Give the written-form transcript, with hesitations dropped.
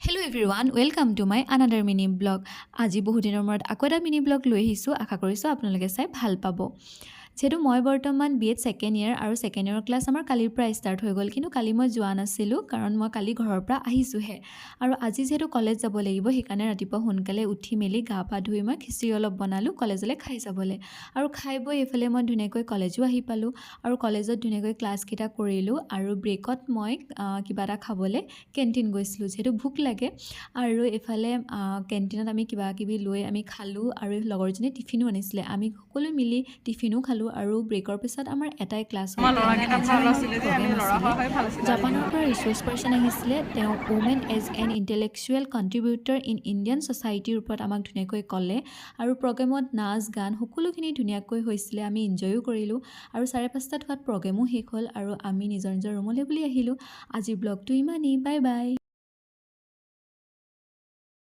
Hello everyone, welcome to my another mini blog. আজি বহুদিনৰ মূৰত আকৌ এটা মিনি ব্লগ লৈ আহিছোঁ। আশা কৰিছোঁ আপোনালোকে চাই ভাল পাব। যেহেতু মই বৰ্তমান বিএড ছেকেণ্ড ইয়েৰ আৰু ছেকেণ্ড ইয়েৰৰ ক্লাছ আমাৰ কালিৰ পৰা ষ্টাৰ্ট হৈ গ'ল, কিন্তু কালি মই যোৱা নাছিলোঁ কাৰণ মই কালি ঘৰৰ পৰা আহিছোঁহে। আৰু আজি যিহেতু কলেজ যাব লাগিব, সেইকাৰণে ৰাতিপুৱা সোনকালে উঠি মেলি গা পা ধুই মই খিচিৰি অলপ বনালোঁ কলেজলৈ খাই যাবলৈ। আৰু খাই বৈ এইফালে মই ধুনীয়াকৈ কলেজো আহি পালোঁ আৰু কলেজত ধুনীয়াকৈ ক্লাছকেইটা কৰিলোঁ। আৰু ব্ৰেকত মই কিবা এটা খাবলৈ কেণ্টিন গৈছিলোঁ, যিহেতু ভোক লাগে। আৰু এইফালে কেণ্টিনত আমি কিবা কিবি লৈ আমি খালোঁ আৰু লগৰজনী টিফিনো আনিছিলে, আমি সকলোৱে মিলি টিফিনো খালোঁ। আৰু ব্ৰেকৰ পিছত আমাৰ এটাই ক্লাছ জাপানৰ পৰা ৰিচাৰ্চ পাৰ্চন আহিছিলে। তেওঁ women as an intellectual contributor in Indian ছ'চাইটিৰ ওপৰত আমাক ধুনীয়াকৈ ক'লে। আৰু প্ৰগ্ৰেমত নাচ গান সকলোখিনি ধুনীয়াকৈ হৈছিলে, আমি এনজয়ো কৰিলোঁ। আৰু 5:30 হোৱাত প্ৰগ্ৰেমো শেষ হ'ল আৰু আমি নিজৰ নিজৰ ৰুমলৈ বুলি আহিলোঁ। আজিৰ ব্লগটো ইমানেই, বাই বাই।